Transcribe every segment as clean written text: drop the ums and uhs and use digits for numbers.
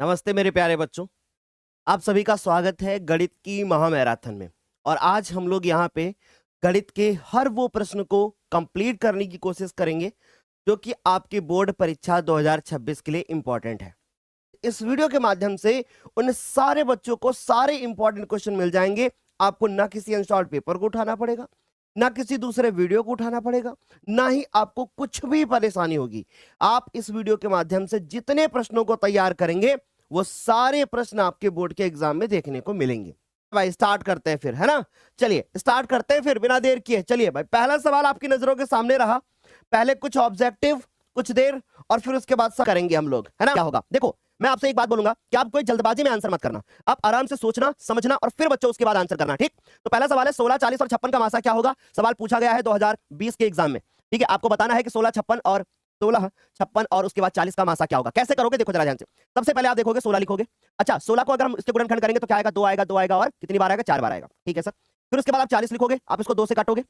नमस्ते मेरे प्यारे बच्चों। आप सभी का स्वागत है गणित की महामैराथन में। और आज हम लोग यहाँ पे गणित के हर वो प्रश्न को कंप्लीट करने की कोशिश करेंगे जो कि आपकी बोर्ड परीक्षा 2026 के लिए इंपॉर्टेंट है। इस वीडियो के माध्यम से उन सारे बच्चों को सारे इंपॉर्टेंट क्वेश्चन मिल जाएंगे। आपको ना किसी अनसॉल्व पेपर को उठाना पड़ेगा, ना किसी दूसरे वीडियो को उठाना पड़ेगा, ना ही आपको कुछ भी परेशानी होगी। आप इस वीडियो के माध्यम से जितने प्रश्नों को तैयार करेंगे वो सारे प्रश्न आपके बोर्ड के एग्जाम में देखने को मिलेंगे। भाई स्टार्ट करते हैं फिर, है ना। चलिए स्टार्ट करते हैं फिर बिना देर किए। चलिए भाई, पहला सवाल आपकी नजरों के सामने रहा। पहले कुछ ऑब्जेक्टिव, कुछ देर, और फिर उसके बाद सब करेंगे हम लोग, है ना। क्या होगा देखो, मैं आपसे एक बात बोलूंगा कि आप कोई जल्दबाजी में आंसर मत करना। आप आराम से सोचना, समझना और फिर बच्चों उसके बाद आंसर करना, ठीक। तो पहला सवाल है 16, 40 और 56 का मासा क्या होगा। सवाल पूछा गया है 2020 के एग्जाम में, ठीक है। आपको बताना है कि 16, 56 और उसके बाद 40 का मासा क्या होगा। कैसे करोगे देखो जरा ध्यान से। सबसे पहले आप देखोगे 16 लिखोगे। अच्छा, 16 को अगर हम इसके गुणनखंड करेंगे तो क्या आएगा, 2 आएगा, 2 आएगा और कितनी बार आएगा, 4 बार आएगा, ठीक है सर। फिर उसके बाद आप 40 लिखोगे, आप इसको 2 से काटोगे,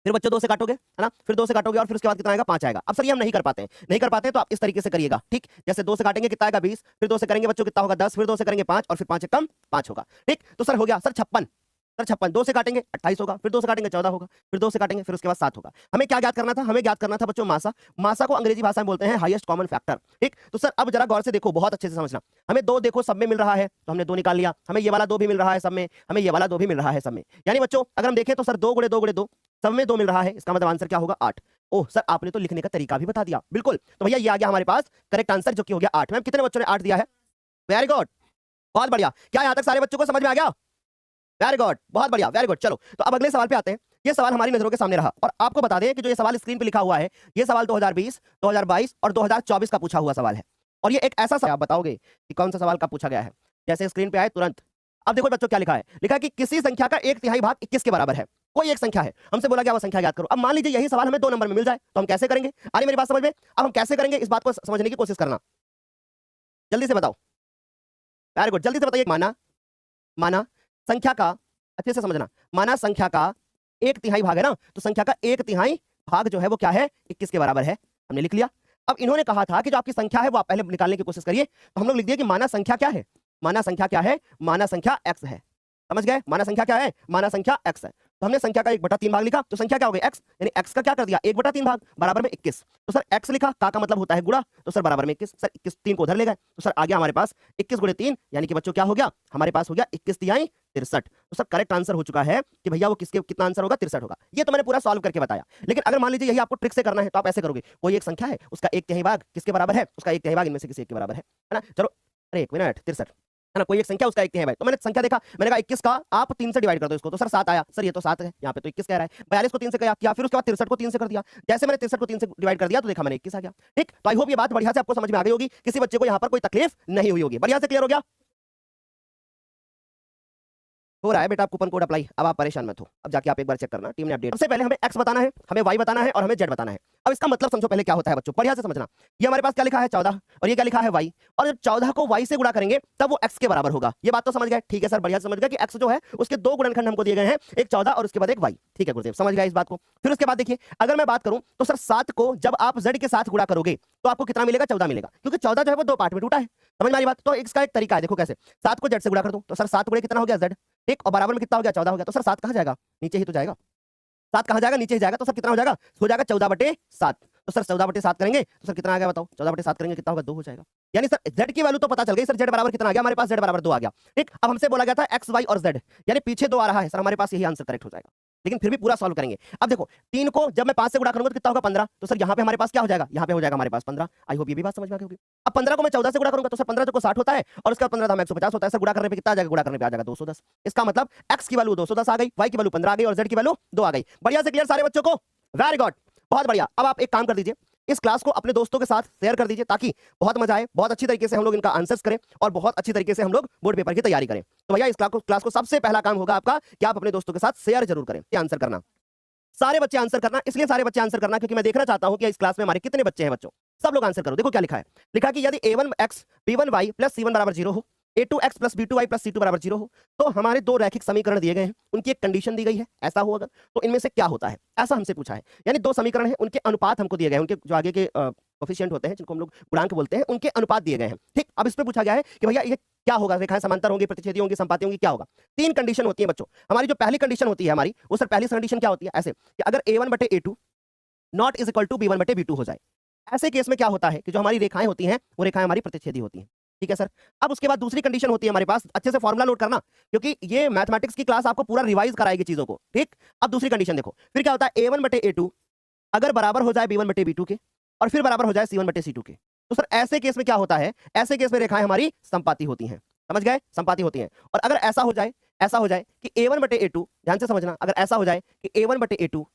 फिर बच्चों 2 से काटोगे, है ना। फिर 2 से काटोगे और फिर उसके बाद कितना आएगा, 5 आएगा। अब सर ये हम नहीं कर पाते हैं तो आप इस तरीके से करिएगा, ठीक। जैसे 2 से काटेंगे कितना आएगा, 20, फिर 2 से करेंगे बच्चों कितना होगा, 10, फिर 2 से करेंगे 5 और फिर 5 कम 5 होगा, ठीक। तो सर हो गया सर 56। सर 56 2 से काटेंगे 28 होगा, फिर 2 से काटेंगे 14 होगा, फिर 2 से काटेंगे फिर उसके बाद 7 होगा। हमें क्या ज्ञात करना था, हमें ज्ञात करना था बच्चों मासा। मासा को अंग्रेजी भाषा में बोलते हैं हाईएस्ट कॉमन फैक्टर, ठीक। तो सर अब जरा गौर से देखो, बहुत अच्छे से समझना। हमें 2 देखो सब में मिल रहा है तो हमने 2 निकाल लिया। हमें ये वाला 2 भी मिल रहा है सब में, हमें ये वाला 2 भी मिल रहा है सब में। यानी बच्चों अगर हम देखें तो सर 2 गुणे 2 गुणे 2 सब में 2 मिल रहा है, इसका मतलब आंसर क्या होगा, 8। ओह सर, आपने तो लिखने का तरीका भी बता दिया, बिल्कुल। तो भैया ये आ गया हमारे पास करेक्ट आंसर जो कि हो गया 8। मैम कितने बच्चों ने 8 दिया है? वेरी गुड, बहुत बढ़िया। क्या यहां तक सारे बच्चों को समझ में आ गया? वेरी गुड, बहुत बढ़िया, वेरी गुड। चलो तो अब अगले सवाल पे आते हैं। ये सवाल हमारी नजरों के सामने रहा और आपको बता दें कि जो ये सवाल स्क्रीन पे लिखा हुआ है, ये सवाल 2020, 2022 और 2024 का पूछा हुआ सवाल है। और ये एक ऐसा सवाल, आप बताओगे कि कौन सा सवाल का पूछा गया है। जैसे स्क्रीन पे आए तुरंत। अब देखो बच्चों क्या लिखा है, लिखा है कि किसी संख्या का 1/3 भाग 21 के बराबर है। कोई एक संख्या है, हमसे बोला गया वो संख्या याद करो। अब मान लीजिए यही सवाल हमें 2 नंबर में मिल जाए तो हम कैसे करेंगे। आ रही मेरी बात समझ में? अब हम कैसे करेंगे इस बात को समझने की कोशिश करना, जल्दी से बताओ। वेरी गुड, जल्दी से बताइए। माना, माना संख्या का, अच्छे से समझना, माना संख्या का 1/3 भाग है ना, तो संख्या का 1/3 भाग जो है वो क्या है, 21 के बराबर है। हमने लिख लिया। अब इन्होंने कहा था कि जो आपकी संख्या है वो आप पहले निकालने की कोशिश करिए, तो हम लोग लिख दिए कि माना संख्या क्या है, माना संख्या क्या है, माना संख्या x है। समझ गए, माना संख्या क्या है, माना संख्या x है। तो हमने संख्या का 1/3 भाग लिखा, तो संख्या क्या हो गई, x, यानी x का क्या कर दिया, 1/3 भाग बराबर में 21। तो सर x लिखा, का मतलब होता है गुणा, तो सर बराबर में 21। सर 21 3 को उधर ले गए, तो सर आ गया हमारे पास 21 गुणे 3, यानी कि बच्चों क्या हो गया, हमारे पास हो गया 21 तिहाई 63। तो सर करेक्ट आंसर हो चुका है कि भैया वो किसके कितना आंसर होगा, 63 होगा। ये तो मैंने पूरा सॉल्व करके बताया। लेकिन अगर मान लीजिए यही आपको ट्रिक से करना है तो आप ऐसे करोगे, कोई एक संख्या है उसका 1/3 भाग किसके बराबर है, उसका 1/3 भाग इनमें से किसी एक के बराबर है ना। चलो अरे 1 मिनट, 63 है ना, कोई एक संख्या उसका 1/3 भाग। तो मैंने संख्या देखा, मैंने कहा 21 का आप 3 से डिवाइड कर दो इसको, तो सर 7 आया। सर ये तो 7 है, यहाँ पे तो 21 कह रहा है। 42 को 3 से किया, फिर उसके बाद 63 को 3 से कर दिया। जैसे मैंने 63 को 3 से डिवाइड कर दिया तो देखा मैंने 21 आ गया, ठीक। तो आई होप ये बात बढ़िया से आपको समझ में आ गई होगी, किसी बच्चे को यहाँ पर कोई तकलीफ नहीं हुई होगी। बढ़िया से क्लियर हो गया, हो रहा है बेटा। आप कूपन कोड अप्लाई, अब आप परेशान मत हो। अब जाके आप एक बार चेक करना, टीम ने अपडेट। सबसे पहले हमें x बताना है, हमें y बताना है और हमें z बताना है। अब इसका मतलब समझो पहले क्या होता है बच्चों, बढ़िया से समझना। ये हमारे पास क्या लिखा है 14 और ये क्या लिखा है y, और जब 14 को y से गुणा करेंगे तब वो x के बराबर होगा। ये बात तो समझ गए, ठीक है सर, बढ़िया से समझ गए कि x जो है उसके 2 गुणनखंड हमको दिए गए हैं, एक 14 और उसके बाद एक y, ठीक है गुरुदेव, समझ गए इस बात को। फिर उसके बाद देखिए, अगर मैं बात करूं तो सर 7 को जब आप z के साथ गुणा करोगे तो आपको कितना मिलेगा, 14 मिलेगा, क्योंकि 14 जो है वो 2 पार्ट में टूटा है। समझ में आ रही बात? तो इसका एक तरीका है, देखो कैसे। 7 को z से गुणा कर दो, तो सर 7 गुणे कितना हो गया z, ठीक, और बराबर में कितना हो गया, 14 हो गया। तो सर 7 कहां जाएगा, नीचे ही तो जाएगा। 7 कहां जाएगा, नीचे ही जाएगा। तो सर कितना हो जाएगा, हो जाएगा 14/7। तो सर 14/7 करेंगे तो सर कितना आ गया बताओ, 14/7 करेंगे कितना होगा, 2 हो जाएगा। यानी सर z की वैल्यू तो पता चल गई, सर z बराबर कितना आ गया हमारे पास, z बराबर 2 आ गया, ठीक। अब हमसे बोला गया था x, y और z, यानी पीछे 2 आ रहा है, सर हमारे पास यही आंसर करेक्ट हो जाएगा। लेकिन फिर भी पूरा सॉल्व करेंगे। अब देखो 3 को जब मैं 5 से गुणा करूंगा तो कितना होगा, 15। तो सर यहाँ पे हमारे पास क्या हो जाएगा, यहाँ पे हो जाएगा हमारे पास 15। आई होप ये भी बात समझ में आ गई होगी। अब 15 को मैं 14 से गुणा करूंगा तो सर 15 को 60 होता है और उसका 15 था 150 होता है। सर गुणा करने पे कितना आ जाएगा, गुणा करने पे आ जाएगा 210। इसका मतलब x की वैल्यू 210 आ गई, y की वैल्यू 15 आ गई और z की वैल्यू 2 आ गई। बढ़िया से क्लियर सारे बच्चों को, वेरी गुड, बहुत बढ़िया। अब आप एक काम कर दीजिए, इस क्लास को अपने दोस्तों के साथ शेयर कर दीजिए ताकि बहुत मजा आए, बहुत अच्छी तरीके से हम लोग इनका आंसर्स करें और बहुत अच्छी तरीके से हम लोग बोर्ड पेपर की तैयारी करें। तो भैया इस क्लास को सबसे पहला काम होगा आपका कि आप अपने दोस्तों के साथ शेयर जरूर करें, आंसर करना, सारे बच्चे आंसर करना। इसलिए सारे बच्चे आंसर करना क्योंकि मैं देखना चाहता हूं कि इस क्लास में हमारे कितने बच्चे हैं बच्चों। सब लोग आंसर करो। देखो क्या लिखा है, लिखा कि यदि a1x b1y + c1 = 0 हो, a2x + b2y + c2 = 0 हो, तो हमारे 2 रैखिक समीकरण दिए गए हैं, उनकी एक कंडीशन दी गई है, ऐसा हो अगर तो इनमें से क्या होता है, ऐसा हमसे पूछा है। यानी 2 समीकरण हैं, उनके अनुपात हमको दिए गए हैं, उनके जो आगे के कोफिशिएंट होते हैं जिनको हम लोग गुणांक बोलते हैं, उनके अनुपात दिए गए हैं। ठीक, अब इस पे पूछा गया है कि भैया ये क्या होगा, रेखाएं समांतर होंगी, प्रतिच्छेदी होंगी, संपाती होंगी, क्या होगा? तीन कंडीशन होती है बच्चों। हमारी जो पहली कंडीशन होती है हमारी, वो सर पहली कंडीशन क्या होती है, ऐसे कि अगर a1/a2 not is equal to b1/b2 हो जाए, ऐसे केस में क्या होता है कि जो हमारी रेखाएं होती हैं वो रेखाएं हमारी प्रतिच्छेदी होती हैं। ठीक है सर। अब उसके बाद दूसरी कंडीशन होती है हमारे पास, अच्छे से फॉर्मूला नोट करना क्योंकि ये मैथमेटिक्स की क्लास आपको पूरा रिवाइज कराएगी चीजों को। ठीक, अब दूसरी कंडीशन देखो, फिर क्या होता है, a1/a2 अगर बराबर हो जाए b1/b2 के और फिर बराबर हो जाए c1/c2 के, तो सर ऐसे केस में क्या होता है, ऐसे केस में रेखाएं हमारी संपाती होती हैं। समझ गए, संपाती होती हैं। और अगर ऐसा हो जाए कि a1/a2, ध्यान से समझना, अगर ऐसा हो जाए कि a1/a2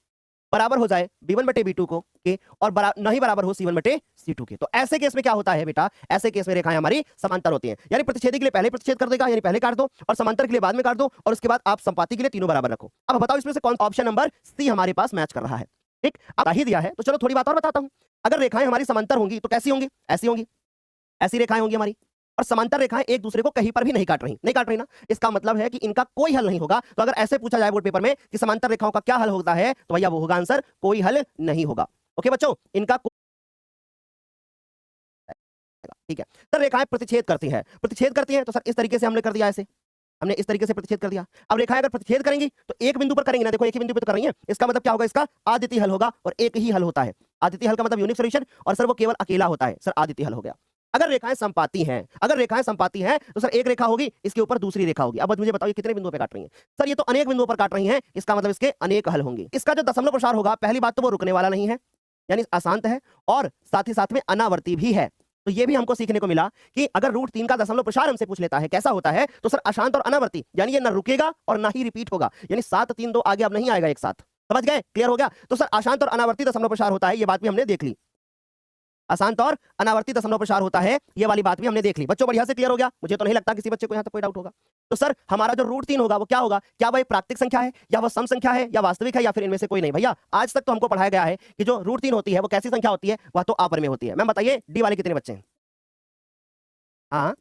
बराबर हो जाए b1/b2 को के और नहीं बराबर हो c1/c2 के, तो ऐसे केस में क्या होता है बेटा, ऐसे केस में रेखाएं हमारी समांतर होती हैं। यानी प्रतिच्छेदी के लिए पहले प्रतिच्छेद कर देगा, यानी पहले काट दो, और समांतर के लिए बाद में काट दो, और उसके बाद आप संपाती के लिए तीनों बराबर रखो। अब बताओ इसमें से कौन ऑप्शन नंबर सी हमारे पास मैच कर रहा है। ठीक, अब ही दिया है तो चलो थोड़ी बात और बताता हूं। अगर रेखाएं हमारी समांतर होंगी तो कैसी होंगी, ऐसी होंगी, ऐसी रेखाएं होंगी हमारी, और समांतर रेखाएं एक दूसरे को कहीं पर भी नहीं काट रही ना, इसका मतलब है कि इनका कोई हल नहीं होगा। तो अगर ऐसे पूछा जाए बोर्ड पेपर में कि समांतर रेखाओं का क्या हल होता है, तो भैया वो होगा आंसर कोई हल नहीं होगा। ओके बच्चों, इनका ठीक है। सर रेखाएं प्रतिच्छेद करती हैं तो सर इस तरीके से हमने कर दिया, ऐसे हमने इस तरीके से प्रतिच्छेद कर दिया। अब रेखाएं अगर प्रतिच्छेद करेंगी तो एक बिंदु पर करेंगे ना, देखो एक ही बिंदु पर तो कर रही है, इसका मतलब क्या होगा, इसका आदित्य हल होगा, और एक ही हल होता है। आदित्य हल का मतलब यूनिक सॉल्यूशन, और सर वो केवल अकेला होता है, सर आदित्य हल हो गया। अगर रेखाएं संपाती हैं तो सर एक रेखा होगी, इसके ऊपर दूसरी रेखा होगी। अब मुझे बताओ ये कितने बिंदुओं पे काट रही हैं, सर ये तो अनेक बिंदुओं पर काट रही हैं, इसका मतलब इसके अनेक हल होंगे। इसका जो दशमलव प्रसार होगा, पहली बात तो वो रुकने वाला नहीं है, यानी अशांत है, और साथ ही साथ में अनावर्ती भी है। तो ये भी हमको सीखने को मिला कि अगर √3 का दशमलव प्रसार हमसे पूछ लेता है कैसा होता है, तो सर अशांत और अनावर्ती, यानी ये ना रुकेगा और ना ही रिपीट होगा, यानी 7 3 2 आगे अब नहीं आएगा एक साथ। समझ गए, क्लियर हो गया? तो सर अशांत और अनावर्ती दशमलव प्रसार होता है, ये बात भी हमने देख ली। अशांत और अनावर्ती दशमलव प्रसार होता है, ये वाली बात भी हमने देख ली। बच्चों बढ़िया से क्लियर हो गया? मुझे तो नहीं लगता किसी बच्चे को यहाँ तक कोई डाउट होगा। तो सर हमारा जो √3 होगा वो क्या होगा, क्या वह एक प्राकृतिक संख्या है, या वह सम संख्या है, या वास्तविक है, या फिर इनमें से कोई नहीं? भैया आज तक तो हमको पढ़ाया गया है कि जो √3 होती है वो कैसी संख्या होती है, वह तो अपरिमेय होती है। मैम बताइए डी वाले कितने बच्चे हैं? हाँ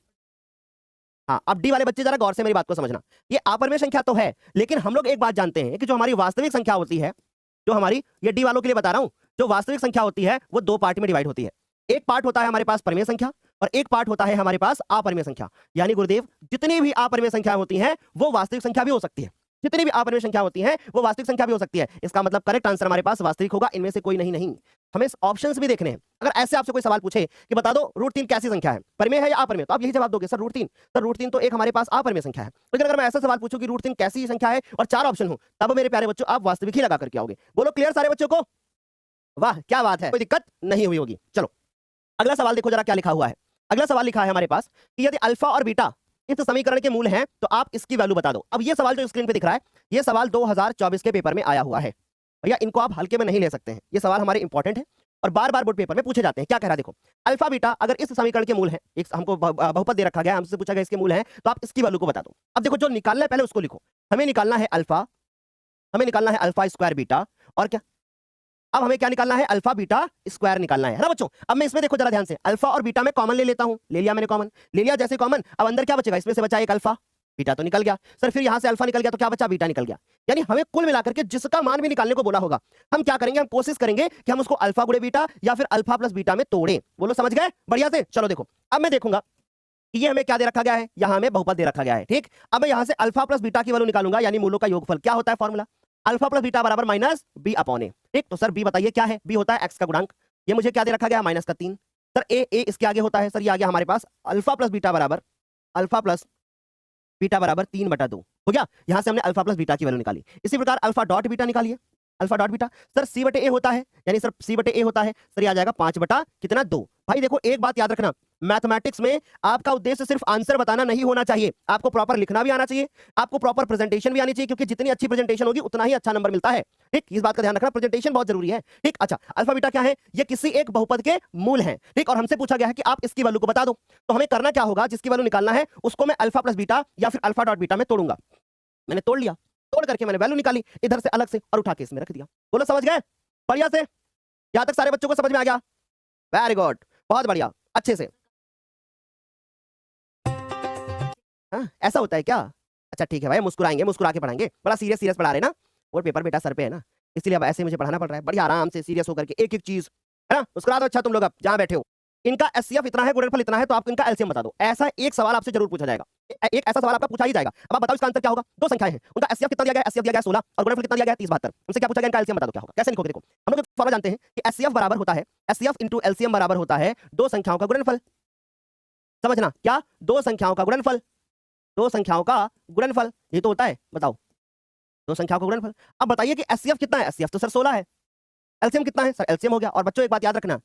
हाँ, अब डी वाले बच्चे जरा गौर से मेरी बात को समझना। ये अपरिमेय संख्या तो है, लेकिन हम लोग एक बात जानते हैं कि जो हमारी वास्तविक संख्या होती है, जो हमारी, ये डी वालों के लिए बता रहा हूं, जो वास्तविक संख्या होती है वो 2 पार्ट में डिवाइड होती है। एक पार्ट होता है हमारे पास परिमेय संख्या, और एक पार्ट होता है हमारे पास अपरिमेय संख्या। यानी गुरुदेव जितनी भी अपरिमेय संख्या होती हैं वो वास्तविक संख्या भी हो सकती है, जितनी भी अपरिमेय संख्या होती हैं वो वास्तविक संख्या भी हो सकती है। इसका मतलब करेक्ट आंसर हमारे पास वास्तविक होगा, इनमें से कोई नहीं। हमें ऑप्शंस भी देखने हैं। अगर ऐसे आपसे कोई सवाल पूछे कि बता दो √3 कैसी संख्या है, परिमेय है या अपरिमेय, तो आप यही जवाब दोगे सर √3। सर √3 तो एक हमारे पास अपरिमेय संख्या है। लेकिन अगर मैं ऐसा सवाल पूछूं कि √3 कैसी संख्या है और 4 ऑप्शन हो, तब मेरे प्यारे बच्चों आप वास्तविक ही लगा करके आओगे। बोलो क्लियर सारे बच्चों को? वाह क्या बात है, कोई दिक्कत नहीं हुई होगी। चलो अगला सवाल देखो जरा क्या लिखा हुआ है। अगला सवाल लिखा है हमारे पास कि यदि अल्फा और बीटा इस समीकरण के मूल हैं तो आप इसकी वैल्यू बता दो। अब ये सवाल जो स्क्रीन पे दिख रहा है, ये सवाल 2024 के पेपर में आया हुआ है। भैया इनको आप हल्के में नहीं ले सकते हैं, ये सवाल हमारे इंपॉर्टेंट है और बार बार बोर्ड पेपर में पूछे जाते हैं। क्या कह रहा है देखो, अल्फा बीटा अगर इस समीकरण के मूल हैं, एक हमको बहुपद दे रखा गया, हमसे पूछा गया इसके मूल हैं, तो आप इसकी वैल्यू को बता दो। अब देखो जो निकालना है पहले उसको लिखो। हमें निकालना है अल्फा, हमें निकालना है अल्फा स्क्वायर बीटा, और क्या, अब हमें क्या निकालना है, अल्फा बीटा स्क्वायर निकालना है ना बच्चों। अब मैं इसमें देखो जरा ध्यान से, अल्फा और बीटा में कॉमन ले लेता हूं, ले लिया मैंने कॉमन, ले लिया जैसे कॉमन, अब अंदर क्या बचेगा, इसमें से बचा एक अल्फा, बीटा तो निकल गया सर, फिर यहां से अल्फा निकल गया तो क्या बचा, बीटा निकल गया। यानी हमें कुल मिलाकर के जिसका मान भी निकालने को बोला होगा, हम क्या करेंगे, हम कोशिश करेंगे कि हम उसको अल्फा गुणे बीटा या फिर अल्फा प्लस बीटा में तोड़ें। बोलो समझ गए बढ़िया से? चलो देखो अब मैं देखूंगा ये हमें क्या दे रखा गया है, यहां हमें बहुपद दे रखा गया है। ठीक, अब मैं यहां से अल्फा प्लस बीटा की वैल्यू निकालूंगा, यानी मूलों का योगफल। क्या होता है फॉर्मूला, अल्फा प्लस बीटा बराबर माइनस बी अपॉन ए। ठीक, तो सर बी बताइए क्या है, बी होता है एक्स का गुणांक, ये मुझे क्या दे रखा गया, माइनस का 3। सर ए इसके आगे होता है, सर ये आ गया हमारे पास अल्फा प्लस बीटा बराबर 3/2 हो गया। यहां से हमने अल्फा प्लस बीटा की वैल्यू निकाली। इसी प्रकार अल्फा डॉट बीटा निकालिए, अल्फा डॉट बीटा सर सी बटे ए होता है, यानी सर सी बटे ए होता है, सर ये आ जाएगा 5/2। भाई देखो एक बात याद रखना, मैथमेटिक्स में आपका उद्देश्य सिर्फ आंसर बताना नहीं होना चाहिए, आपको प्रॉपर लिखना भी आना चाहिए, आपको प्रॉपर प्रेजेंटेशन भी आनी चाहिए, क्योंकि जितनी अच्छी प्रेजेंटेशन होगी उतना ही अच्छा नंबर मिलता है। ठीक, इस बात का ध्यान रखना, प्रेजेंटेशन बहुत जरूरी है। ठीक, अच्छा अल्फा बीटा क्या है, ये किसी एक बहुपद के मूल हैं। ठीक, और हमसे पूछा गया है कि आप इसकी वैल्यू को बता दो, तो हमें करना क्या होगा, जिसकी वैल्यू निकालना है उसको मैं अल्फा प्लस बीटा या फिर अल्फा डॉट बीटा में तोड़ूंगा। मैंने तोड़ लिया, तोड़ करके मैंने वैल्यू निकाली इधर से अलग से और उठा के इसमें रख दिया। बोलो समझ गए बढ़िया से? यहां तक सारे बच्चों को समझ में आ गया? वेरी गुड, बहुत बढ़िया, अच्छे से। हाँ ऐसा होता है क्या? अच्छा ठीक है भाई, मुस्कुराएंगे, मुस्कुरा के पढ़ाएंगे, बड़ा सीरियस पढ़ा रहे ना, और पेपर बेटा सर पे है ना, इसलिए अब ऐसे मुझे पढ़ाना पड़ रहा है। बड़ी आराम से सीरियस होकर के एक एक चीज है ना। उसके बाद अच्छा तुम लोग अब जहां बैठे हो, इनका एचसीएफ इतना है, गुणनफल इतना है, तो आप इनका एलसीएम बता दो। ऐसा एक सवाल आपसे जरूर पूछा जाएगा, एक ऐसा सवाल आपका पूछा ही जाएगा। अब आप बताओ इसका आंसर क्या होगा। दो संख्याएं हैं, उनका एचसीएफ कितना दिया गया है, एचसीएफ दिया गया 16 और गुणनफल कितना दिया गया है 30 72। उनसे क्या पूछा गया, इनका एलसीएम बता दो क्या होगा। कैसे लिखोगे, देखो हम लोग फॉर्मूला जानते हैं कि एचसीएफ बराबर होता है, एचसीएफ इनटू एलसीएम बराबर होता है दो संख्याओं का गुणनफल। समझना क्या, दो संख्याओं का गुणनफल, दो संख्याओं का गुणनफल, ये तो होता है। बताओ दो संख्याओं का गुणनफल। अब बताइए कि एचसीएफ कितना है, एचसीएफ तो सर 16 है, एलसीएम कितना है सर, एलसीएम हो गया। और बच्चों एक बात याद रखना,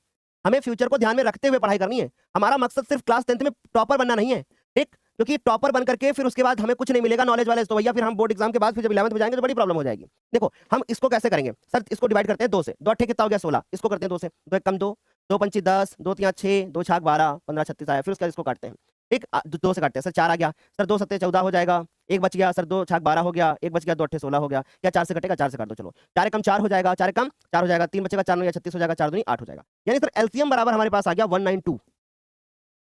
हमें फ्यूचर को ध्यान में रखते हुए पढ़ाई करनी है। हमारा मकसद सिर्फ क्लास 10th में टॉपर बनना नहीं है, ठीक, क्योंकि टॉपर बन करके फिर उसके बाद हमें कुछ नहीं मिलेगा नॉलेज वाले, तो भैया फिर हम बोर्ड एग्जाम के बाद फिर जब 11th में जाएंगे तो बड़ी प्रॉब्लम हो जाएगी। देखो हम इसको कैसे करेंगे सर, इसको डिवाइड करते हैं 2 से, 2 अट्ठे कितना हो गया 16, इसको करते हैं 2 से, 2 एक कम 2, 2 पंची 10, 2 तिया 6, 2 छाक 12, 15 36 आया, फिर उसके बाद इसको काटते हैं, ठीक, 2 से काटते हैं सर, 4 आ गया सर, 2 सत्ते 14 हो जाएगा, एक बच गया सर, 2 छाक 12 हो गया, एक बच गया, 2 अट्ठे 16 हो गया, क्या 4 से कटेगा, 4 से काट दो, चलो 4 कम 4 हो जाएगा, 4 कम 4 हो जाएगा, 3 बचेगा, 4 9 36 हो जाएगा, 4 दूनी 8 हो जाएगा। यानी सर एलसीएम बराबर हमारे पास आ गया 192,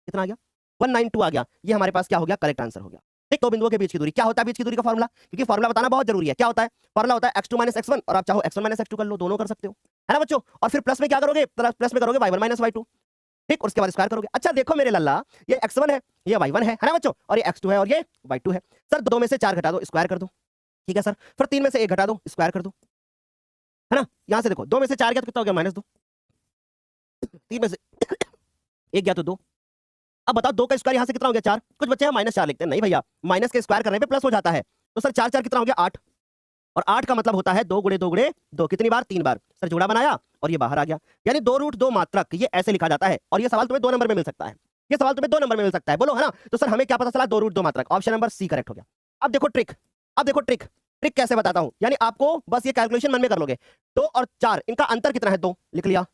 कितना आ गया 192 आ गया, ये हमारे पास क्या हो गया, करेक्ट आंसर हो गया। ठीक, दो बिंदुओं के बीच की दूरी, क्या होता है बीच की दूरी का फॉर्मूला, क्योंकि फॉर्मूला बताना बहुत जरूरी है। क्या होता है फॉर्मूला, होता है x2 - x1, और आप चाहो x1 - x2 कर लो, दोनों कर सकते हो, है ना बच्चों। और फिर प्लस में क्या करोगे, प्लस में करोगे y1 - y2, ठीक, और उसके बाद स्क्वायर करोगे। अच्छा देखो मेरे लल्ला, ये x1 है, ये y1 है ना बच्चों, और ये x2 है और ये y2 है। सर 2 में से 4 घटा दो, स्क्वायर कर दो, ठीक है सर। फिर 3 में से 1 घटा दो, स्क्वायर कर दो, है ना। यहां से देखो 2 में से 4 गया तो कितना हो गया, -2, 3 में से 1 गया तो 2। अब बताओ 2 का स्क्वायर यहां से कितना हो गया 4, कुछ बच्चे हैं -4 लिखते हैं, नहीं भैया माइनस के स्क्वायर करने पे प्लस हो जाता है। तो सर 4 4 कितना हो गया 8, और 8 का मतलब होता है 2 गुणे 2 गुणे 2, कितनी बार 3 बार। सर जोड़ा बनाया और ये बाहर आ गया, यानी 2√2 मात्रक, ये ऐसे लिखा जाता है। और ये सवाल तुम्हें 2 नंबर में मिल सकता है, ये सवाल तुम्हें 2 नंबर में मिल सकता है, बोलो है ना। तो सर हमें क्या पता चला, 2√2 मात्रक, ऑप्शन नंबर सी करेक्ट हो गया। अब देखो ट्रिक, अब देखो ट्रिक, ट्रिक कैसे बताता हूं, यानी आपको बस ये कैलकुलेशन मन में कर लोगे। 2 और 4 इनका अंतर कितना है, 2 लिख लिया,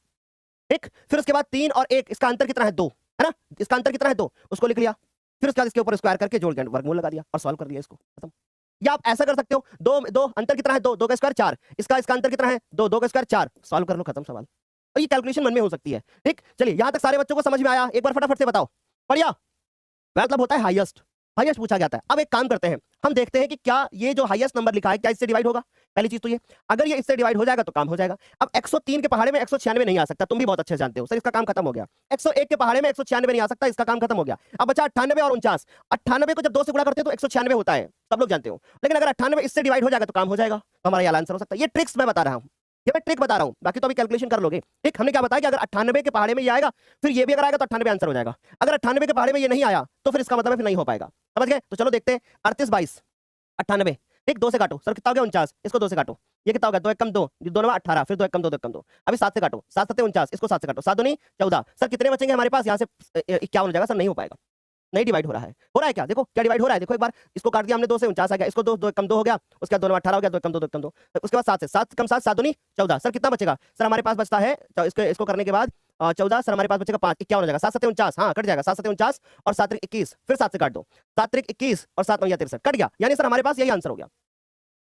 ठीक। फिर उसके बाद 3 और 1 इसका अंतर कितना है, 2, है ना, इसका अंतर कितना है 2, उसको लिख लिया। फिर उसके बाद इसके ऊपर स्क्वायर करके जोड़ के वर्गमूल लगा दिया और सॉल्व कर दिया, इसको खत्म। या आप ऐसा कर सकते हो, 2 अंतर कितना है 2, 2 का स्क्वायर 4, इसका अंतर कितना है 2, 2 का स्क्वायर 4, सॉल्व कर लो, खत्म सवाल। और ये कैलकुलेशन मन में हो सकती है, ठीक। चलिए यहां तक सारे बच्चों को समझ में आया, एक बार फटाफट से बताओ, बढ़िया, मतलब होता है हाईएस्ट, हाईएस्ट पूछा जाता है। अब एक काम करते हैं, हम देखते हैं कि क्या ये जो हाईएस्ट नंबर लिखा है क्या इससे डिवाइड होगा। पहली चीज तो ये, अगर ये इससे डिवाइड हो जाएगा तो काम हो जाएगा। अब 103 के पहाड़े में 196 नहीं आ सकता, तुम भी बहुत अच्छे जानते हो, सर इसका काम खत्म हो गया। 101 के पहाड़े में 196 नहीं आ सकता, इसका काम खत्म हो गया। अब बचा 98 और 49, 98 को जब 2 से गुणा करते हैं तो 196 होता है, सब लोग जानते हो। लेकिन अगर 98 इससे डिवाइड हो जाएगा तो काम हो जाएगा, तो हमारा ये आंसर हो सकता है। ये ट्रिक्स मैं बता रहा हूँ, ये मैं ट्रिक बता रहा हूं, बाकी तो अभी कैलकुलेशन कर लोगे। ठीक, हमने क्या बताया कि अगर 98 के पहाड़े में ये आएगा, फिर ये भी अगर आएगा तो 98 आंसर हो जाएगा। अगर 98 के पहाड़े में ये नहीं आया तो फिर इसका मतलब है फिर नहीं हो पाएगा, समझ गए। तो चलो देखते हैं, 38 22 98, ठीक, 2 से काटो, सर कितना हो गया 49, इसको 2 से काटो, ये कितना हो गया 2 एक कम 2, 2 9 18, फिर 2 एक कम 2, 2 एक कम 2, अभी 7 से काटो, 7 7 49, इसको 7 से काटो, 7 दूनी 14, सर कितने बचेंगे हमारे पास, यहाँ से 51 हो जाएगा। सर नहीं हो पाएगा, नहीं डिवाइड हो रहा है, हो रहा है क्या, देखो क्या डिवाइड हो रहा है, देखो एक बार इसको काट दिया हमने, 2 से 49 आ गया, इसको 2 2 कम 2 हो गया, उसके बाद 2 9 18 हो गया, 2 कम 2, 2 कम 2, उसके बाद 7 से 7 कम 7 7 दूनी 14, सर कितना बचेगा, सर हमारे पास बचता है इसको करने के बाद 14, सर हमारे पास बचेगा 5, 51 हो जाएगा, 7 7 49, हाँ कट जाएगा, 7 7 49 और 7 3 21, फिर 7 से काट दो, 7 3 21 और 7 9 63, कट गया, यानी सर हमारे पास यही आंसर हो गया।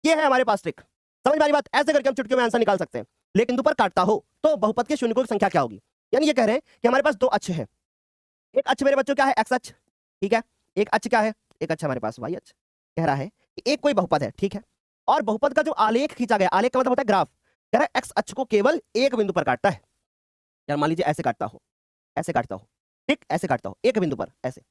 ये है हमारे पास ट्रिक, समझ में आ रही बात, ऐसे करके हम चुटकियों में आंसर निकाल सकते हैं। लेकिन बिंदु पर काटता हो तो बहुपद के शून्यकों की संख्या क्या होगी, यानी ये कह रहे हैं कि हमारे पास 2 अक्ष है, एक अक्ष मेरे बच्चों क्या है एक्स अक्ष, ठीक है, एक अक्ष क्या है, एक अक्ष हमारे पास वाई अक्ष, कह रहा है कि एक कोई बहुपद है, ठीक है, और बहुपद का जो आलेख खींचा गया, आलेख का मतलब होता है ग्राफ, कह रहा है एक्स अक्ष को केवल एक बिंदु पर काटता है। यार मान लीजिए ऐसे काटता हो, ऐसे काटता हो, ठीक, ऐसे काटता हो एक बिंदु पर ऐसे,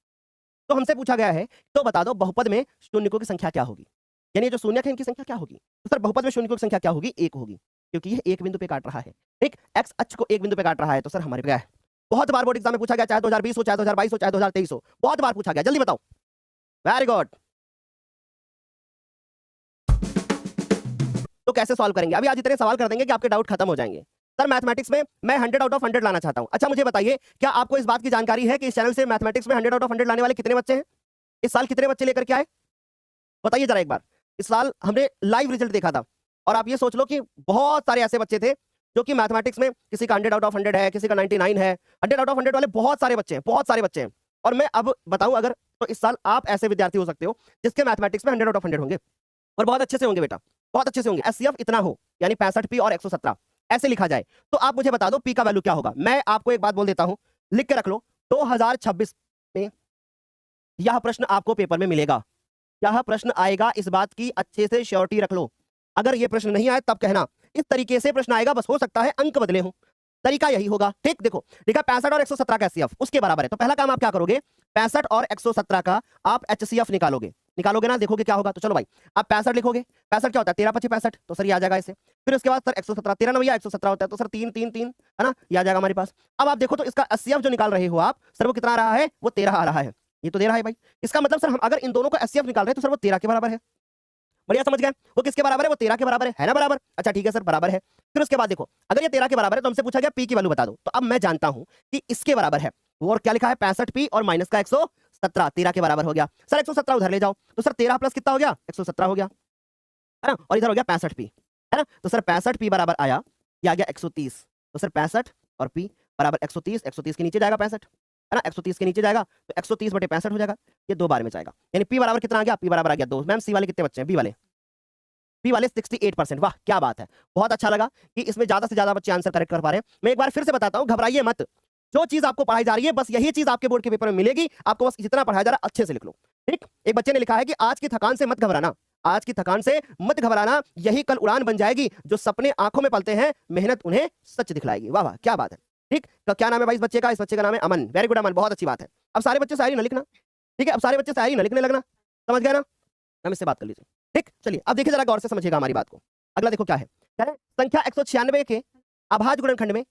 तो हमसे पूछा गया है तो बता दो बहुपद में शून्यकों की संख्या क्या होगी, यानी जो शून्यक है इनकी संख्या क्या होगी। तो सर बहुपद में शून्यकों की संख्या क्या होगी, 1 होगी, क्योंकि ये एक बिंदु पे काट रहा है, ठीक, एक्स अक्ष को एक बिंदु पे काट रहा है। तो सर हमारे क्या है, बहुत बार बोर्ड एग्जाम में पूछा गया, चाहे 2020 हो, चाहे 2022 हो, चाहे 2023 हो, बहुत बार पूछा गया, जल्दी बताओ, वेरी गुड। तो कैसे सॉल्व करेंगे, अभी आज इतने सवाल कर देंगे कि आपके डाउट खत्म हो जाएंगे। सर मैथमेटिक्स में मैं 100 आउट ऑफ 100 लाना चाहता हूं। अच्छा मुझे बताइए, क्या आपको इस बात की जानकारी है कि इस चैनल से मैथमेटिक्स में 100 आउट ऑफ 100 लाने वाले कितने बच्चे हैं, इस साल कितने बच्चे लेकर के आए, बताइए जरा एक बार। इस साल हमने लाइव रिजल्ट देखा था, और आप ये सोच लो कि बहुत सारे ऐसे बच्चे थे जो कि मैथमेटिक्स में किसी का 100 आउट ऑफ 100 है, किसी का 99 है, 100 आउट ऑफ 100 वाले बहुत सारे बच्चे हैं, बहुत सारे बच्चे हैं। और मैं अब बताऊं अगर, तो इस साल आप ऐसे विद्यार्थी हो सकते हो जिसके मैथमेटिक्स में 100 आउट ऑफ 100 होंगे, और बहुत अच्छे से होंगे बेटा, बहुत अच्छे से होंगे। एचसीएफ इतना हो, यानी 65 पी और 117 ऐसे लिखा जाए, तो आप मुझे बता दो पी का वैल्यू क्या होगा। मैं आपको एक बात बोल देता हूं, लिख के रख लो, 2026 में यह प्रश्न आपको पेपर में मिलेगा, यह प्रश्न आएगा, इस बात की अच्छे से श्योरिटी रख लो। अगर ये प्रश्न नहीं आए तब कहना, इस तरीके से प्रश्न आएगा, बस हो सकता है अंक बदले हो, तरीका यही होगा। ठीक, देखो लिखा 65 और 117 का एचसीएफ उसके बराबर है, तो पहला काम आप क्या करोगे, 65 और 117 का आप एचसीएफ निकालोगे ना, देखोगे क्या होगा। तो चलो भाई आप 65 लिखोगे, 65 क्या होता है 13 25 65, तो सर ये आ जाएगा इसे। फिर उसके बाद सर 117, 13 9 117 होता है, तो सर 3 3 3 है ना, ये आ जाएगा हमारे पास। अब आप देखो तो इसका एचसीएफ जो निकाल रहे हो आप सर, वो कितना आ रहा है, वो 13 आ रहा है, ये तो दे रहा है भाई। इसका मतलब सर हम अगर इन दोनों का एचसीएफ निकाल रहे हैं तो सर वो 13 के बराबर है। बढ़िया समझ गए, वो किसके बराबर है, वो 13 के बराबर है ना, बराबर। अच्छा ठीक है सर, बराबर है। फिर उसके बाद देखो अगर ये 13 के बराबर है तो हमसे पूछा गया पी की वैल्यू बता दो, तो अब मैं जानता हूं कि इसके बराबर है वो, और क्या लिखा है 65 पी और माइनस का 117, 13 के बराबर हो गया। सर 117 उधर ले जाओ, तो सर 13 प्लस कितना हो गया 117 हो गया, है ना, और इधर हो गया 65 पी, है ना, तो सर 65 पी बराबर आया, ये आ गया 130, तो सर 65 और पी बराबर 130, 130 के नीचे जाएगा 65, है ना, 130 के नीचे जाएगा तो 130 बटे 65 हो जाएगा, ये 2 बार में जाएगा, यानी पी बराबर कितना आ गया, पी बराबर आ गया 2। मैम सी वाले कितने बच्चे हैं, बी वाले, पी वाले 68%, वाह क्या बात है, बहुत अच्छा लगा कि इसमें ज्यादा से ज्यादा बच्चे आंसर करेक्ट कर पा रहे हैं। मैं एक बार फिर से बताता हूं, घबराइए मत, जो चीज आपको पढ़ाई जा रही है बस यही चीज आपके बोर्ड के पेपर में मिलेगी, आपको बस जितना पढ़ाया जा रहा है अच्छे से लिख लो। ठीक, एक बच्चे ने लिखा है कि आज की थकान से मत घबराना, आज की थकान से मत घबराना, यही कल उड़ान बन जाएगी, जो सपने आंखों में पलते हैं मेहनत उन्हें सच दिखलाएगी। वाह वाह क्या बात है। ठीक, तो क्या नाम है भाई इस बच्चे का, इस बच्चे का नाम है अमन, वेरी गुड अमन, बहुत अच्छी बात है। अब सारे बच्चे शायरी न लिखना, ठीक है, अब सारे बच्चे शायरी न लिखने लगना, समझ गए ना, हम इससे बात कर लीजिए। ठीक, चलिए अब देखिए जरा गौर से समझिएगा हमारी बात को। अगला देखो क्या है, क्या है, संख्या 196 के अभाज्य गुणनखंड में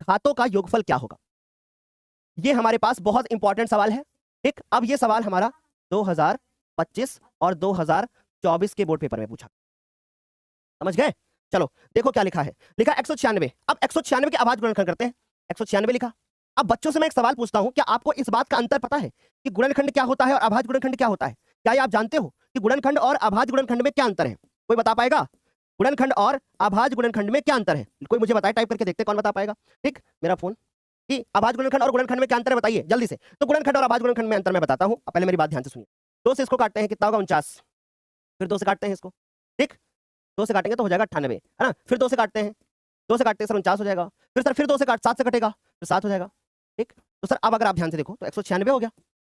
घातों का योगफल क्या होगा। ये हमारे पास बहुत इंपॉर्टेंट सवाल है। ठीक, अब ये सवाल हमारा 2025 और 2024 के बोर्ड पेपर में पूछा, समझ गए। चलो देखो क्या लिखा है, लिखा 196, अब 196 के अभाज्य गुणनखंड करते हैं, 196 लिखा। अब बच्चों से मैं एक सवाल पूछता हूं, क्या आपको इस बात का अंतर पता है कि गुणनखंड क्या होता है और अभाज्य गुणनखंड क्या होता है। क्या ये आप जानते हो कि गुणनखंड और अभाज्य गुणनखंड में क्या अंतर है, कोई बता पाएगा, गुणनखंड और अभाज्य गुणनखंड में क्या अंतर है, कोई मुझे बताए, टाइप करके देखते हैं कौन बता पाएगा। ठीक, मेरा फोन कि अभाज्य गुणनखंड और गुणनखंड में क्या अंतर है बताइए जल्दी से। तो गुणनखंड और अभाज्य गुणनखंड में अंतर मैं बताता हूं, पहले मेरी बात ध्यान से सुनिए। 2 से इसको काटते हैं कितना होगा 49, फिर 2 से काटते हैं इसको, ठीक, 2 से काटेंगे तो हो जाएगा 98, है ना, फिर 2 से काटते हैं, 2 से काटते हैं सर 49 हो जाएगा, फिर सर फिर 2 से 7 से कटेगा तो 7 हो जाएगा। ठीक, तो सर अब अगर आप ध्यान से देखो तो 196 हो गया,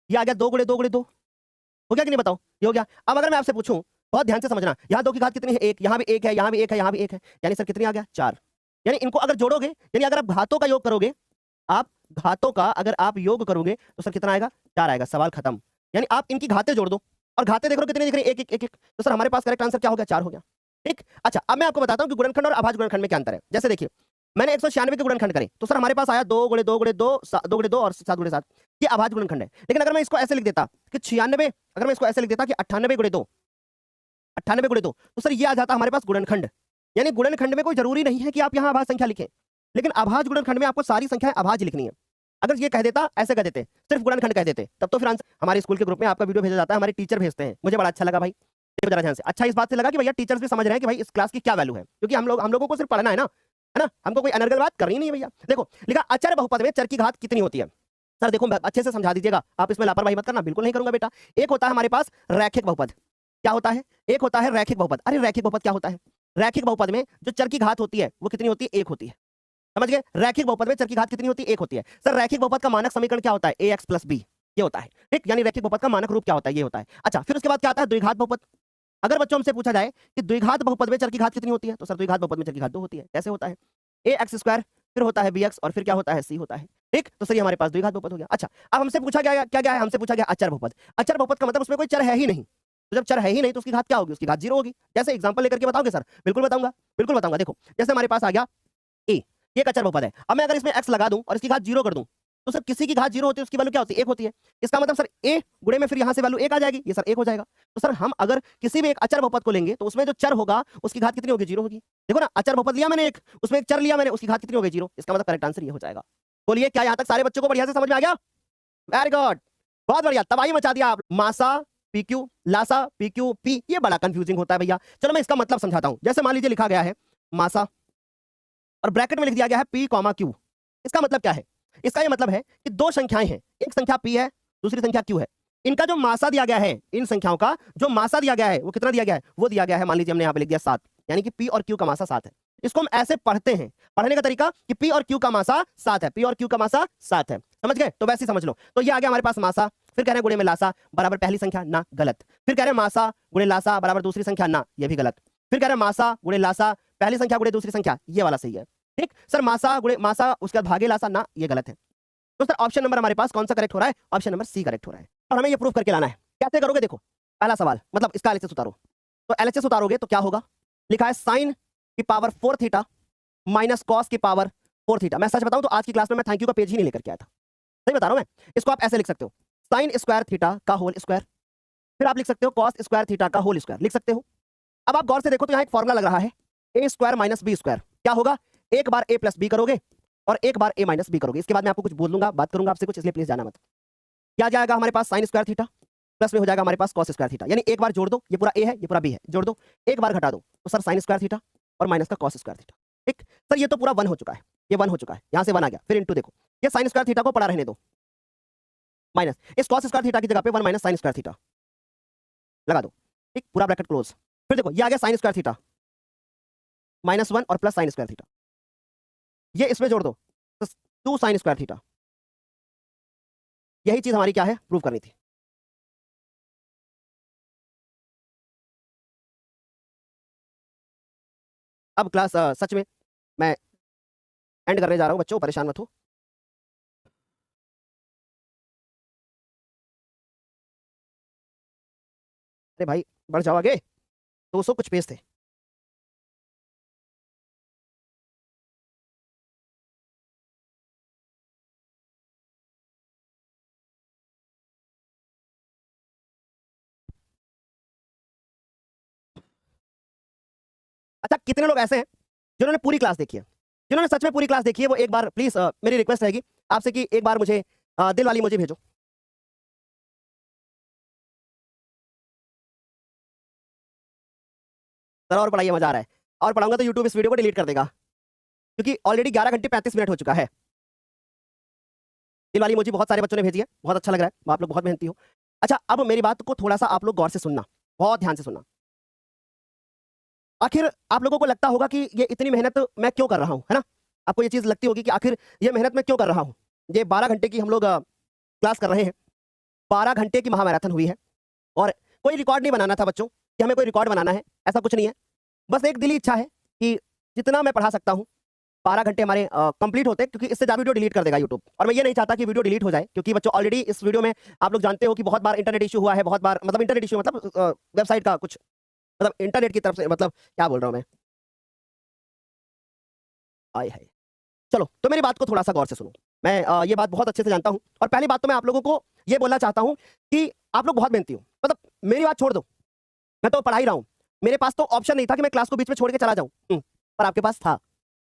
ये आ गया 2 गुणे 2 गुणे 2 हो गया कि नहीं बताओ, ये हो गया। अब अगर मैं आपसे पूछूं, बहुत ध्यान से समझना, यहाँ 2 की घात कितनी है 1, यहाँ भी 1 है, यहाँ भी 1 है, यहाँ भी 1 है, यानी सर कितनी आ गया 4, यानी इनको अगर जोड़ोगे, यानी अगर आप घातों का योग करोगे, आप घातों का अगर आप योग करोगे तो सर कितना आएगा 4 आएगा, सवाल खत्म। यानी आप इनकी घातें जोड़ दो और घातें देख लो कितनी दिख रही है 1 1 1 1, तो सर हमारे पास करेक्ट आंसर क्या हो गया 4 हो गया। ठीक, अच्छा अब मैं आपको बताता हूं कि गुणनखंड और अभाज्य गुणनखंड में क्या अंतर है। जैसे देखिए मैंने 196 के गुणनखंड करे तो सर हमारे पास आया 2 गुणे 2 गुणे 2 2 गुणे 2 और 7 गुणे 7, ये अभाज्य गुणनखंड है। लेकिन अगर मैं इसको ऐसे लिख देता कि 96, अगर मैं इसको ऐसे लिख देता कि 98 गुणे 2, 98 गुणे 2, तो सर ये आ जाता हमारे पास गुणनखंड। यानी गुणनखंड में कोई जरूरी नहीं है कि आप यहाँ अभाज्य संख्या लिखें, लेकिन अभाज्य गुणनखंड में आपको सारी संख्याएं अभाज्य लिखनी है। अगर ये कह देता, ऐसे कह देते, सिर्फ गुणनखंड कह देते, तब तो फिर आंसर। हमारे स्कूल के ग्रुप में आपका वीडियो भेजा जाता है, हमारे टीचर भेजते हैं, मुझे बड़ा अच्छा लगा भाई, देखो जरा ध्यान से। अच्छा इस बात से लगा कि भैया टीचर्स भी समझ रहे हैं कि भाई इस क्लास की क्या वैल्यू है, क्योंकि हम लोगों को सिर्फ पढ़ना है ना, हमको कोई अनर्गल बात करनी नहीं है भैया। देखो लिखा अचर बहुपद में चर की घात कितनी होती है। सर देखो अच्छे से समझा दीजिएगा, आप इसमें लापरवाही मत करना, बिल्कुल नहीं करूंगा बेटा। एक होता है हमारे पास रैखिक बहुपद, क्या होता है, एक होता है रैखिक बहुपद। अरे रैखिक बहुपद क्या होता है, रैखिक बहुपद में जो चर की घात होती है वो कितनी होती है, 1 होती है, समझ गए। रैखिक बहुपद में चर की घात कितनी होती है, 1 होती है। सर रैखिक बहुपद का मानक समीकरण क्या होता है, ax + b, ये होता है। ठीक, यानी रैखिक बहुपद का मानक रूप क्या होता है, ये होता है। अच्छा फिर उसके बाद क्या आता है, द्विघात बहुपद। अगर बच्चों हमसे पूछा जाए कि द्विघात बहुपद में चर की घात कितनी होती है, तो सर द्विघात बहुपद में चर की घात 2 होती है। कैसे होता है, ax², फिर होता है bx और फिर क्या होता है c होता है। ठीक, तो सर ये हमारे पास द्विघात बहुपद हो गया। अच्छा अब हमसे पूछा गया क्या गया है, हमसे पूछा गया अचर बहुपद। अचर बहुपद का मतलब उसमें कोई चर है ही नहीं, तो जब चर है ही नहीं तो उसकी घात क्या होगी, उसकी घात 0 होगी। जैसे एग्जांपल लेकर के बताओगे सर, बिल्कुल बताऊंगा, बिल्कुल बताऊंगा। देखो जैसे हमारे पास आ गया a, ये एक अचर बहुपद है। अब मैं अगर इसमें x लगा दूं और इसकी घात 0 कर दूं, तो सर किसी की घात 0 होती है उसकी वैल्यू क्या होती है, 1 होती है। इसका मतलब सर a गुणे में फिर यहां से वैल्यू 1 आ जाएगी, ये सर 1 हो जाएगा। तो सर हम अगर किसी भी एक अचर बहुपद को लेंगे तो उसमें जो चर होगा उसकी घात कितनी होगी, 0 होगी। देखो ना, अचर बहुपद लिया मैंने एक, उसमें एक चर लिया मैंने, उसकी घात कितनी होगी, 0। इसका मतलब करेक्ट आंसर ये हो जाएगा। बोलिए क्या यहां तक सारे बच्चों को बढ़िया से समझ में आ गया, वेरी गुड, बहुत बढ़िया, तबाही मचा दिया आप। मासा PQ, लासा PQ P, ये बड़ा कंफ्यूजिंग होता है भैया। चलो मैं इसका मतलब समझाता हूं। जैसे मान लीजिए लिखा गया है मासा और ब्रैकेट में लिख दिया गया है P, Q, इसका मतलब क्या है, इसका ये मतलब है कि 2 संख्याएं हैं, एक संख्या P है, दूसरी संख्या Q है। इनका जो मासा दिया गया है, इन संख्याओं का जो मासा दिया गया है वो कितना दिया गया है, वो दिया गया है, मान लीजिए हमने यहाँ पे लिख दिया 7, यानी कि P और Q का मासा 7 है। इसको हम ऐसे पढ़ते हैं, पढ़ने का तरीका कि P और Q का मासा 7 है, P और Q का मासा 7 है, समझ गए। तो वैसे ही समझ लो। तो ये आ गया हमारे पास मासा, फिर कह रहे हैं गुणे में लासा बराबर पहली संख्या ना, गलत। फिर कह रहे हैं मासा गुणे लासा बराबर दूसरी संख्या ना, ये भी गलत। फिर कह रहे हैं मासा गुणे लासा पहली संख्या गुणे दूसरी संख्या, ये वाला सही है। ठीक सर, मासा गुणे मासा उसके बाद भागे लासा ना, ये गलत है। तो सर ऑप्शन नंबर हमारे पास कौन सा करेक्ट हो रहा है? ऑप्शन नंबर सी करेक्ट हो रहा है। और हमें ये प्रूफ करके लाना है। कैसे करोगे? देखो पहला सवाल, मतलब इसका एलएचएस उतारो। तो एलएचएस उतारोगे तो क्या होगा? लिखा है साइन की पावर 4 थीटा माइनस कॉस की पावर 4 थीटा। मैं सच बताऊं तो आज की क्लास में मैं थैंक यू का पेज ही नहीं लेकर के आया था, सही बता रहा हूं मैं। इसको आप ऐसे लिख सकते हो, साइन स्क्वायर थीटा का होल स्क्वायर, फिर आप लिख सकते हो कॉस स्क्वायर थीटा का होल स्क्वायर, लिख सकते हो। अब आप गौर से देखो तो यहाँ एक फॉर्मुला लग रहा है, ए स्क्वायर माइनस बी स्क्वायर। क्या होगा? एक बार ए प्लस बी करोगे और एक बार ए माइनस बी करोगे। इसके बाद मैं आपको कुछ बोलूंगा, बात करूंगा आपसे कुछ, इसलिए प्लीज जाना मत। क्या जाएगा हमारे पास? साइन स्क्वायर थीटा प्लस में हो जाएगा हमारे पास कॉस स्क्वायर थीटा, यानी एक बार जोड़ दो, ये पूरा ए है ये पूरा बी है, जोड़ दो, एक बार घटा दो तो सर साइन स्क्वायर थीटा और माइनस का कॉस स्क्वायर थीटा। ठीक सर, ये तो पूरा 1 हो चुका है, ये 1 हो चुका है, यहां से 1 आ गया। फिर इंटू देखो, ये साइन स्क्वायर थीटा को पड़ा रहने दो, माइनस इस कॉस स्क्वायर थीटा की जगह पे 1 माइनस साइन स्क्वायर थीटा लगा दो। ठीक, पूरा ब्रैकेट क्लोज। फिर देखो ये आ गया साइन स्क्वायर थीटा माइनस 1 और प्लस साइन स्क्वायर थीटा, ये इसमें जोड़ दो तो 2 साइन स्क्वायर थीटा। यही चीज हमारी क्या है? प्रूव करनी थी। अब क्लास सच में मैं एंड करने जा रहा हूं बच्चों, परेशान मत हो। अरे भाई बढ़ जाओ आगे, 200 कुछ पेज थे। अच्छा, कितने लोग ऐसे हैं जिन्होंने पूरी क्लास देखी है? जिन्होंने सच में पूरी क्लास देखी है वो एक बार प्लीज, मेरी रिक्वेस्ट रहेगी आपसे कि एक बार मुझे दिल वाली मुझे भेजो। सर और पढ़ाइए, मजा आ रहा है। और पढ़ाऊंगा तो यूट्यूब इस वीडियो को डिलीट कर देगा, क्योंकि ऑलरेडी 11 घंटे 35 मिनट हो चुका है। दिल वाली मुझे बहुत सारे बच्चों ने भेजी है, बहुत अच्छा लग रहा है, आप लोग बहुत मेहनती हो। अच्छा, अब मेरी बात को थोड़ा सा आप लोग गौर से सुनना, बहुत ध्यान से सुनना। आखिर आप लोगों को लगता होगा कि ये इतनी मेहनत मैं क्यों कर रहा हूं, है ना? आपको ये चीज लगती होगी कि आखिर ये मेहनत मैं क्यों कर रहा हूं। ये 12 घंटे की हम लोग क्लास कर रहे हैं, 12 घंटे की महामैराथन हुई है, और कोई रिकॉर्ड नहीं बनाना था बच्चों कि हमें कोई रिकॉर्ड बनाना है, ऐसा कुछ नहीं है। बस एक दिली इच्छा है कि जितना मैं पढ़ा सकता हूँ 12 घंटे हमारे कंप्लीट होते हैं, क्योंकि इससे ज़्यादा वीडियो डिलीट कर देगा यूट्यूब। और मैं ये नहीं चाहता कि वीडियो डिलीट हो जाए, क्योंकि बच्चों ऑलरेडी इस वीडियो में आप लोग जानते हो कि बहुत बार इंटरनेट इशू हुआ है, बहुत बार, मतलब इंटरनेट इशू मतलब वेबसाइट का कुछ, मतलब इंटरनेट की तरफ से, मतलब क्या बोल रहा हूँ मैं, आय हाय। चलो तो मेरी बात को थोड़ा सा गौर से सुनो। मैं ये बात बहुत अच्छे से जानता हूँ, और पहली बात तो मैं आप लोगों को ये बोलना चाहता हूँ कि आप लोग बहुत मेहनती हो। मतलब मेरी बात छोड़ दो, मैं तो पढ़ा ही रहा हूँ, मेरे पास तो ऑप्शन नहीं था कि मैं क्लास को बीच में छोड़ के चला जाऊँ, पर आपके पास था,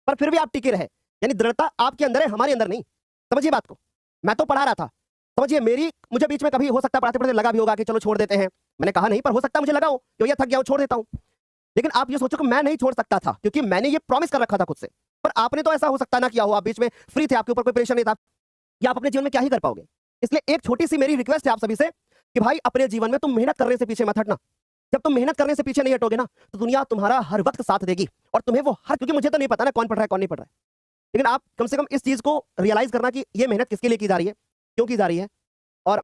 पर फिर भी आप टिके रहे, यानी दृढ़ता आपके अंदर है, हमारे अंदर नहीं। समझिए बात को, मैं तो पढ़ा रहा था, समझिए मेरी, मुझे बीच में कभी हो सकता है पढ़ाते पढ़ाते लगा भी होगा कि चलो छोड़ देते हैं, मैंने कहा नहीं, पर हो सकता है मुझे लगा हो कि भैया थक गया हूं छोड़ देता हूं। लेकिन आप ये सोचो कि मैं नहीं छोड़ सकता था, क्योंकि मैंने ये प्रॉमिस कर रखा था खुद से। पर आपने तो ऐसा हो सकता ना किया हो, आप बीच में फ्री थे, आपके ऊपर कोई प्रेशर नहीं था, या आप अपने जीवन में क्या ही कर पाओगे। इसलिए एक छोटी सी मेरी रिक्वेस्ट है आप सभी से कि भाई अपने जीवन में तुम मेहनत करने से पीछे मत हटना। जब तुम मेहनत करने से पीछे नहीं हटोगे ना, तो दुनिया तुम्हारा हर वक्त साथ देगी, और तुम्हें वो हर, क्योंकि मुझे तो नहीं पता ना कौन पढ़ रहा है कौन नहीं पढ़ रहा है, लेकिन आप कम से कम इस चीज को रियलाइज करना कि ये मेहनत किसके लिए की जा रही है, क्यों की जा रही है, और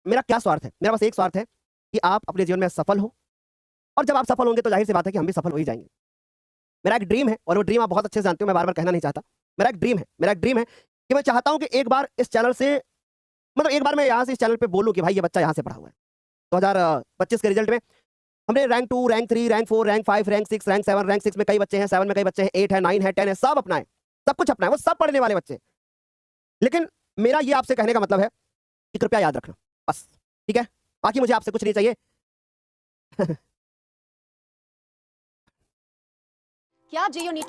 मेरा क्या स्वार्थ है। मेरा बस एक स्वार्थ है कि आप अपने जीवन में सफल हो, और जब आप सफल होंगे तो जाहिर सी बात है कि हम भी सफल हो ही जाएंगे। मेरा एक ड्रीम है, और वो ड्रीम आप बहुत अच्छे से जानते हो, मैं बार बार कहना नहीं चाहता। मेरा एक ड्रीम है, मेरा एक ड्रीम है कि मैं चाहता हूं कि एक बार इस चैनल से, मतलब एक बार मैं यहाँ से इस चैनल पे बोलूं कि भाई ये बच्चा यहाँ से पढ़ा हुआ है। 2025 के रिजल्ट में हमने rank 2, rank 3, rank 4, rank 5, rank 6, rank 7, rank 6 में कई बच्चे हैं, 7 में कई बच्चे हैं, 8 है, 9 है, 10 है, सब अपना है, सब कुछ अपना है, वो सब पढ़ने वाले बच्चे। लेकिन मेरा ये आपसे कहने का मतलब है कि कृपया याद रखना, बस, ठीक है? बाकी मुझे आपसे कुछ नहीं चाहिए। क्या JUNIT